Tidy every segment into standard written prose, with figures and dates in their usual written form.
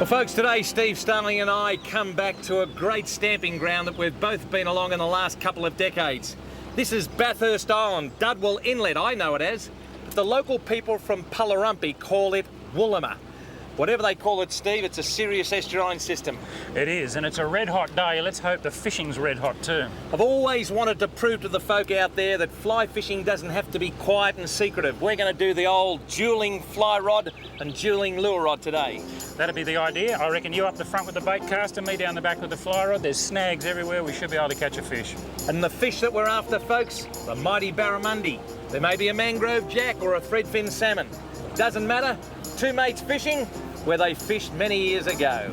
Well folks, today Steve, Starling and I come back to a great stamping ground that we've both been along in the last couple of decades. This is Bathurst Island, Dudwell Inlet, I know it as, but the local people from Barramundi call it Woolama. Whatever they call it, Steve, it's a serious estuarine system. It is, and it's a red hot day. Let's hope the fishing's red hot too. I've always wanted to prove to the folk out there that fly fishing doesn't have to be quiet and secretive. We're going to do the old dueling fly rod and dueling lure rod today. That'd be the idea. I reckon you up the front with the bait caster, me down the back with the fly rod. There's snags everywhere. We should be able to catch a fish. And the fish that we're after, folks, the mighty Barramundi. There may be a mangrove jack or a threadfin salmon. Doesn't matter. Two mates fishing where they fished many years ago.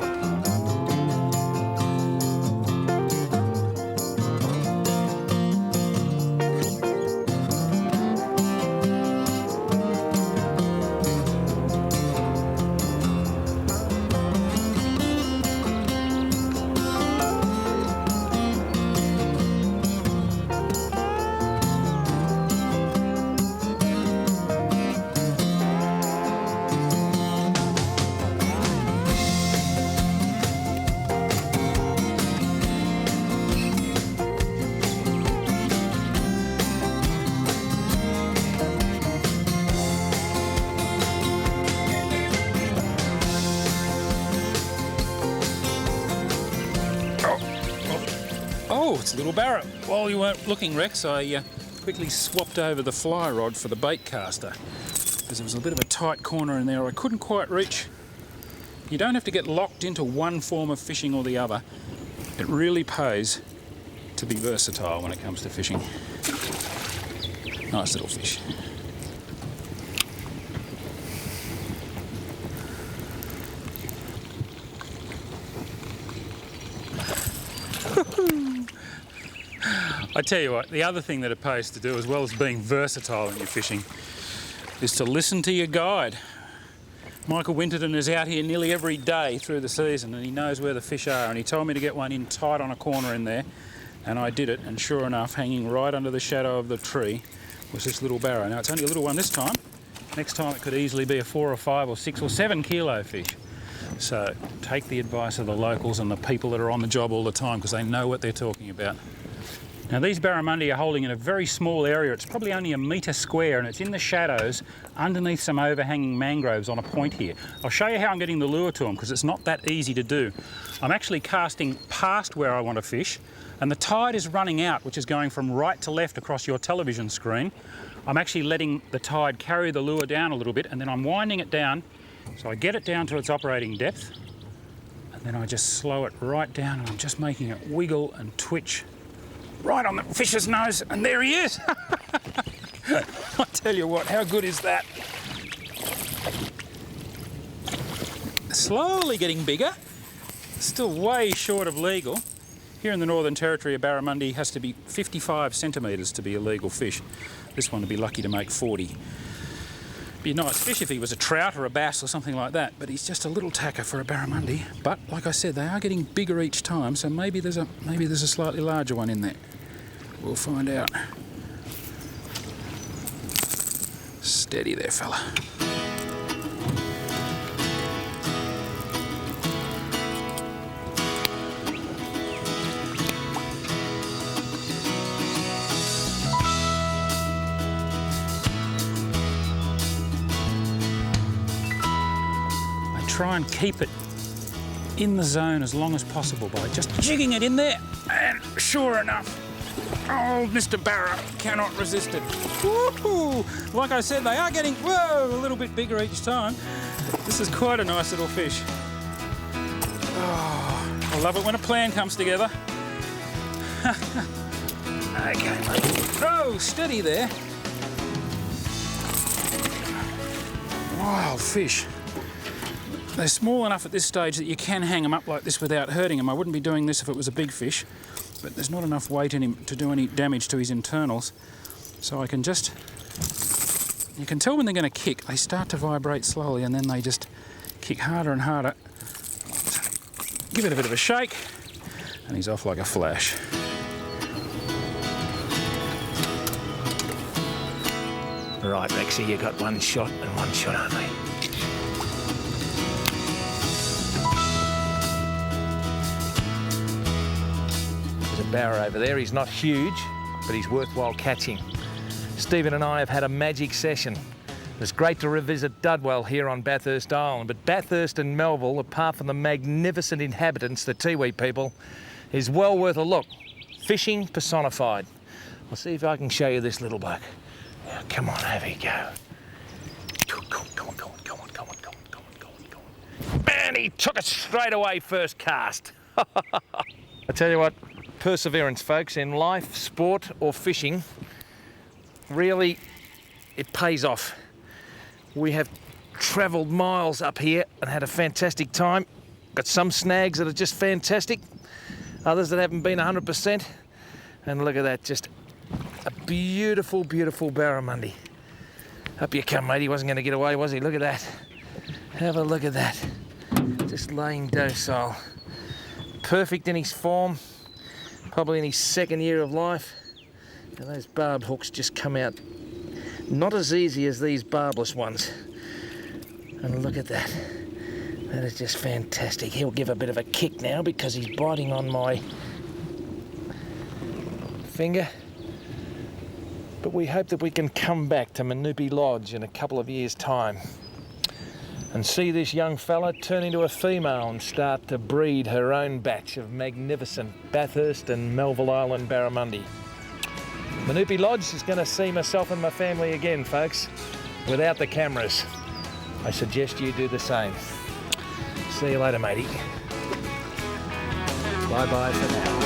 Oh, it's a little barra. While you weren't looking, Rex, I quickly swapped over the fly rod for the bait caster because there was a bit of a tight corner in there I couldn't quite reach. You don't have to get locked into one form of fishing or the other. It really pays to be versatile when it comes to fishing. Nice little fish. I tell you what, the other thing that it pays to do, as well as being versatile in your fishing, is to listen to your guide. Michael Winterton is out here nearly every day through the season and he knows where the fish are, and he told me to get one in tight on a corner in there, and I did it, and sure enough, hanging right under the shadow of the tree was this little barra. Now it's only a little one this time. Next time it could easily be a 4 or 5 or 6 or 7 kilo fish. So take the advice of the locals and the people that are on the job all the time, because they know what they're talking about. Now these barramundi are holding in a very small area. It's probably only a metre square, and it's in the shadows underneath some overhanging mangroves on a point here. I'll show you how I'm getting the lure to them, because it's not that easy to do. I'm actually casting past where I want to fish, and the tide is running out, which is going from right to left across your television screen. I'm actually letting the tide carry the lure down a little bit, and then I'm winding it down, so I get it down to its operating depth, and then I just slow it right down, and I'm just making it wiggle and twitch right on the fish's nose, and there he is. I tell you what, how good is that? Slowly getting bigger, still way short of legal. Here in the Northern Territory, a barramundi has to be 55 centimetres to be a legal fish. This one would be lucky to make 40. Be a nice fish if he was a trout or a bass or something like that, but he's just a little tacker for a barramundi. But like I said, they are getting bigger each time, so maybe there's a slightly larger one in there. We'll find out. Steady there, fella. Try and keep it in the zone as long as possible by just jigging it in there, and sure enough, oh, Mr. Barra cannot resist it. Woo-hoo! Like I said, they are getting, whoa, a little bit bigger each time. This is quite a nice little fish. Oh, I love it when a plan comes together. Okay, oh, steady there. Wild fish. They're small enough at this stage that you can hang them up like this without hurting them. I wouldn't be doing this if it was a big fish, but there's not enough weight in him to do any damage to his internals. So I can just... You can tell when they're going to kick. They start to vibrate slowly and then they just kick harder and harder. So give it a bit of a shake and he's off like a flash. Right, Rexy, you got one shot and one shot only. Baur over there. He's not huge, but he's worthwhile catching. Stephen and I have had a magic session. It's great to revisit Dudwell here on Bathurst Island, but Bathurst and Melville, apart from the magnificent inhabitants, the Tiwi people, is well worth a look. Fishing personified. I'll see if I can show you this little bloke. Now, come on, over you go. Come on. And he took it straight away, first cast. I tell you what, perseverance, folks, in life, sport or fishing, really, it pays off. We have travelled miles up here and had a fantastic time. Got some snags that are just fantastic, others that haven't been 100%. And look at that, just a beautiful, beautiful barramundi. Up you come, mate. He wasn't going to get away, was he? Look at that. Have a look at that. Just laying docile. Perfect in his form, probably in his second year of life. And those barb hooks just come out not as easy as these barbless ones. And look at that. That is just fantastic. He'll give a bit of a kick now because he's biting on my finger. But we hope that we can come back to Manupi Lodge in a couple of years' time and see this young fella turn into a female and start to breed her own batch of magnificent Bathurst and Melville Island barramundi. Manupi Lodge is going to see myself and my family again, folks, without the cameras. I suggest you do the same. See you later, matey. Bye-bye for now.